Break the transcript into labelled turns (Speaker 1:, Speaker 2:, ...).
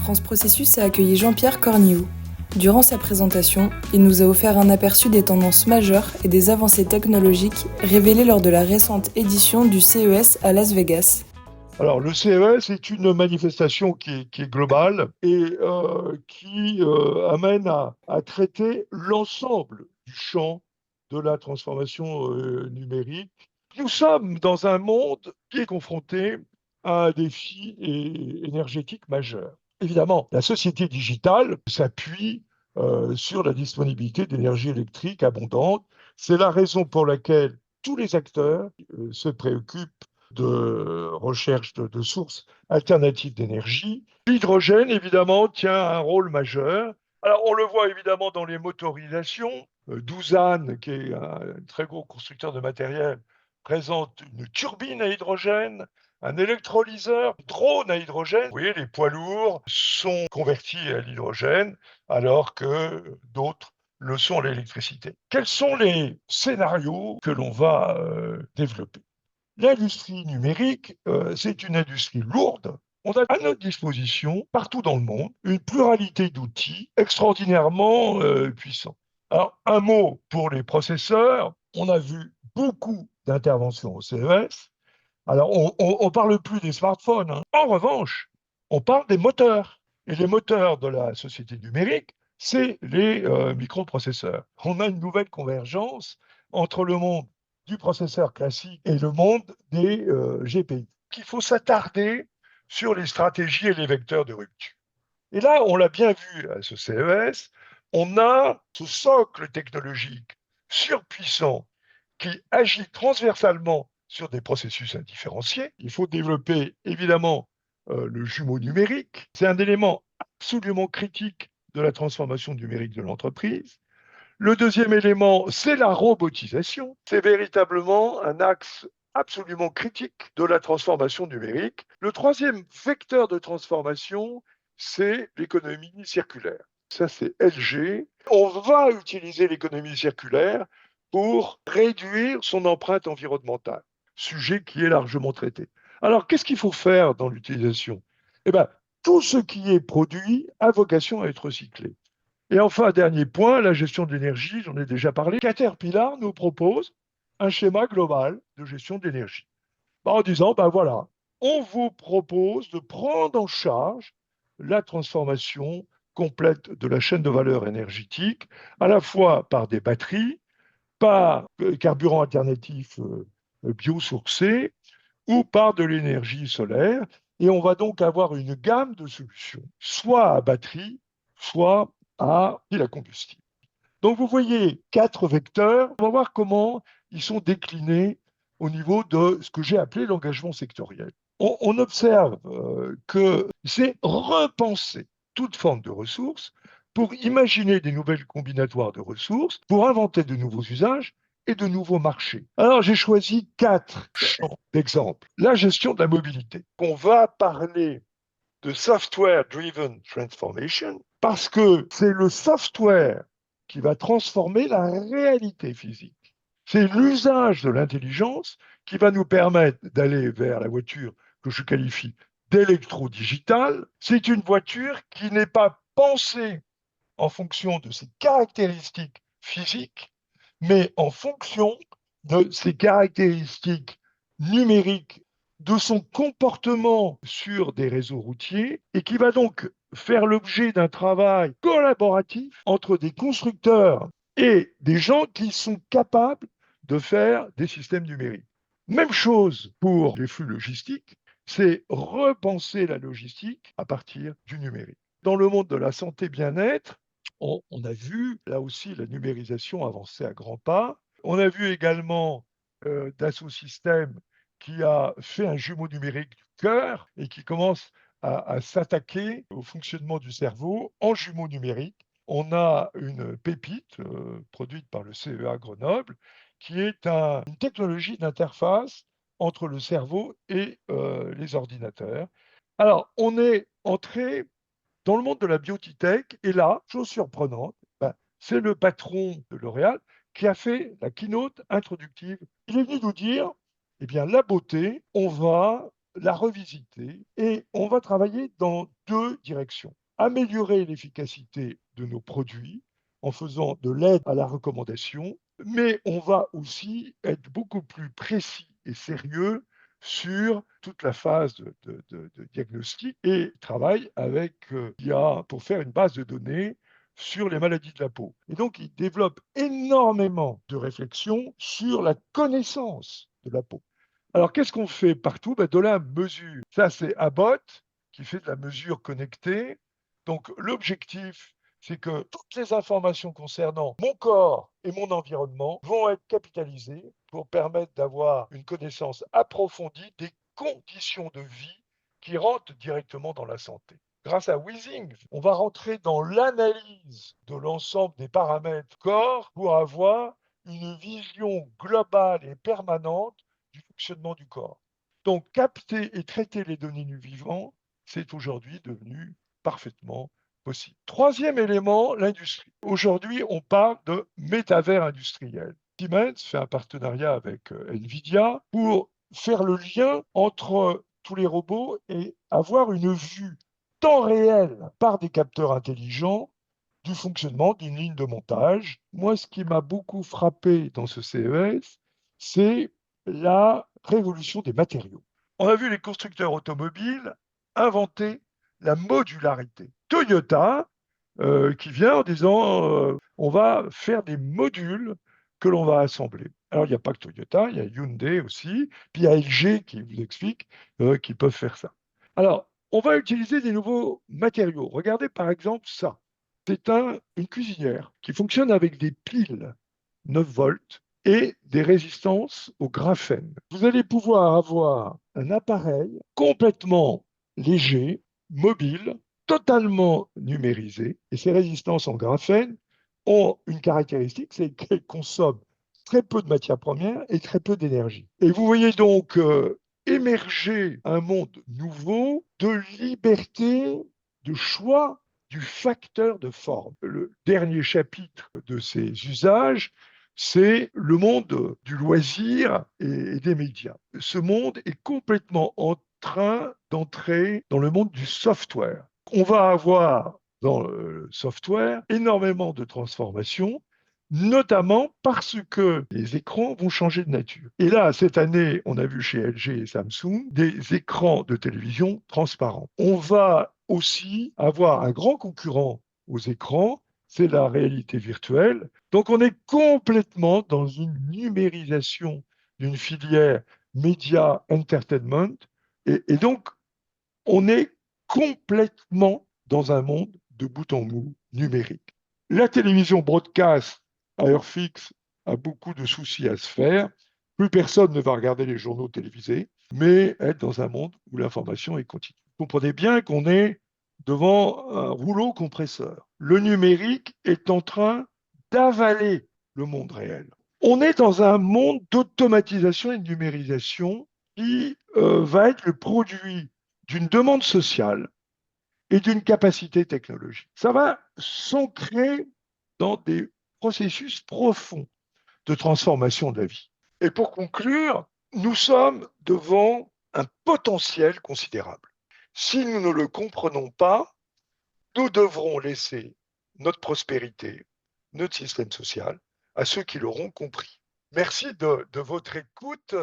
Speaker 1: France Processus a accueilli Jean-Pierre Cornilloux. Durant sa présentation, il nous a offert un aperçu des tendances majeures et des avancées technologiques révélées lors de la récente édition du CES à Las Vegas.
Speaker 2: Alors, le CES est une manifestation qui est globale et qui amène à traiter l'ensemble du champ de la transformation numérique. Nous sommes dans un monde qui est confronté à un défi énergétique majeur. Évidemment, la société digitale s'appuie sur la disponibilité d'énergie électrique abondante. C'est la raison pour laquelle tous les acteurs se préoccupent de recherche de sources alternatives d'énergie. L'hydrogène, évidemment, tient un rôle majeur. Alors, on le voit évidemment dans les motorisations. Doosan, qui est un très gros constructeur de matériel, présente une turbine à hydrogène, un électrolyseur, un drone à hydrogène. Vous voyez, les poids lourds sont convertis à l'hydrogène, alors que d'autres le sont à l'électricité. Quels sont les scénarios que l'on va développer? L'industrie numérique, c'est une industrie lourde. On a à notre disposition, partout dans le monde, une pluralité d'outils extraordinairement puissants. Alors, un mot pour les processeurs. On a vu beaucoup d'interventions au CES. Alors, on ne parle plus des smartphones, hein. En revanche, on parle des moteurs. Et les moteurs de la société numérique, c'est les microprocesseurs. On a une nouvelle convergence entre le monde du processeur classique et le monde des GPU. Il faut s'attarder sur les stratégies et les vecteurs de rupture. Et là, on l'a bien vu à ce CES, on a ce socle technologique surpuissant qui agit transversalement sur des processus indifférenciés. Il faut développer évidemment le jumeau numérique. C'est un élément absolument critique de la transformation numérique de l'entreprise. Le deuxième élément, c'est la robotisation. C'est véritablement un axe absolument critique de la transformation numérique. Le troisième vecteur de transformation, c'est l'économie circulaire. Ça, c'est LG. On va utiliser l'économie circulaire pour réduire son empreinte environnementale, sujet qui est largement traité. Alors, qu'est-ce qu'il faut faire dans l'utilisation? Eh bien, tout ce qui est produit a vocation à être recyclé. Et enfin, dernier point, la gestion de l'énergie, j'en ai déjà parlé. Caterpillar nous propose un schéma global de gestion de l'énergie. En disant, ben voilà, on vous propose de prendre en charge la transformation complète de la chaîne de valeur énergétique, à la fois par des batteries, par carburants alternatifs biosourcés ou par de l'énergie solaire. Et on va donc avoir une gamme de solutions, soit à batterie, soit à pile à combustible. Donc vous voyez 4 vecteurs. On va voir comment ils sont déclinés au niveau de ce que j'ai appelé l'engagement sectoriel. On observe que c'est repenser toute forme de ressources pour imaginer des nouvelles combinatoires de ressources, pour inventer de nouveaux usages et de nouveaux marchés. Alors j'ai choisi 4 champs d'exemples. La gestion de la mobilité. On va parler de software-driven transformation parce que c'est le software qui va transformer la réalité physique. C'est l'usage de l'intelligence qui va nous permettre d'aller vers la voiture que je qualifie d'électro-digitale. C'est une voiture qui n'est pas pensée en fonction de ses caractéristiques physiques, mais en fonction de ses caractéristiques numériques, de son comportement sur des réseaux routiers, et qui va donc faire l'objet d'un travail collaboratif entre des constructeurs et des gens qui sont capables de faire des systèmes numériques. Même chose pour les flux logistiques, c'est repenser la logistique à partir du numérique. Dans le monde de la santé bien-être, on a vu là aussi la numérisation avancer à grands pas. On a vu également Dassault Systèmes qui a fait un jumeau numérique du cœur et qui commence à s'attaquer au fonctionnement du cerveau en jumeau numérique. On a une pépite produite par le CEA Grenoble qui est une technologie d'interface entre le cerveau et les ordinateurs. Alors, on est entré dans le monde de la biotech, et là, chose surprenante, c'est le patron de L'Oréal qui a fait la keynote introductive. Il est venu nous dire, eh bien, la beauté, on va la revisiter et on va travailler dans deux directions. Améliorer l'efficacité de nos produits en faisant de l'aide à la recommandation, mais on va aussi être beaucoup plus précis et sérieux sur toute la phase de diagnostic et travaille avec l'IA pour faire une base de données sur les maladies de la peau. Et donc, il développe énormément de réflexions sur la connaissance de la peau. Alors, qu'est-ce qu'on fait partout? De la mesure. Ça, c'est Abbott qui fait de la mesure connectée. Donc, l'objectif, c'est que toutes les informations concernant mon corps et mon environnement vont être capitalisées pour permettre d'avoir une connaissance approfondie des conditions de vie qui rentrent directement dans la santé. Grâce à Weezing, on va rentrer dans l'analyse de l'ensemble des paramètres corps pour avoir une vision globale et permanente du fonctionnement du corps. Donc, capter et traiter les données du vivant, c'est aujourd'hui devenu parfaitement possible. Troisième élément, l'industrie. Aujourd'hui, on parle de métavers industriel. Siemens fait un partenariat avec NVIDIA pour faire le lien entre tous les robots et avoir une vue temps réel par des capteurs intelligents du fonctionnement d'une ligne de montage. Moi, ce qui m'a beaucoup frappé dans ce CES, c'est la révolution des matériaux. On a vu les constructeurs automobiles inventer la modularité. Toyota, qui vient en disant on va faire des modules que l'on va assembler. Alors, il n'y a pas que Toyota, il y a Hyundai aussi, puis il y a LG qui vous explique qu'ils peuvent faire ça. Alors, on va utiliser des nouveaux matériaux. Regardez par exemple ça. C'est une cuisinière qui fonctionne avec des piles 9 volts et des résistances au graphène. Vous allez pouvoir avoir un appareil complètement léger, mobile, totalement numérisé. Et ces résistances en graphène ont une caractéristique, c'est qu'elles consomment très peu de matières premières et très peu d'énergie. Et vous voyez donc émerger un monde nouveau de liberté, de choix du facteur de forme. Le dernier chapitre de ces usages, c'est le monde du loisir et des médias. Ce monde est complètement en train d'entrer dans le monde du software. On va avoir dans le software énormément de transformations, notamment parce que les écrans vont changer de nature. Et là, cette année, on a vu chez LG et Samsung des écrans de télévision transparents. On va aussi avoir un grand concurrent aux écrans, c'est la réalité virtuelle. Donc on est complètement dans une numérisation d'une filière média entertainment et donc on est complètement dans un monde de bout en bout numérique. La télévision broadcast à heure fixe a beaucoup de soucis à se faire. Plus personne ne va regarder les journaux télévisés, mais être dans un monde où l'information est continue. Vous comprenez bien qu'on est devant un rouleau compresseur. Le numérique est en train d'avaler le monde réel. On est dans un monde d'automatisation et de numérisation qui va être le produit d'une demande sociale et d'une capacité technologique. Ça va s'ancrer dans des processus profonds de transformation de la vie. Et pour conclure, nous sommes devant un potentiel considérable. Si nous ne le comprenons pas, nous devrons laisser notre prospérité, notre système social, à ceux qui l'auront compris. Merci de votre écoute.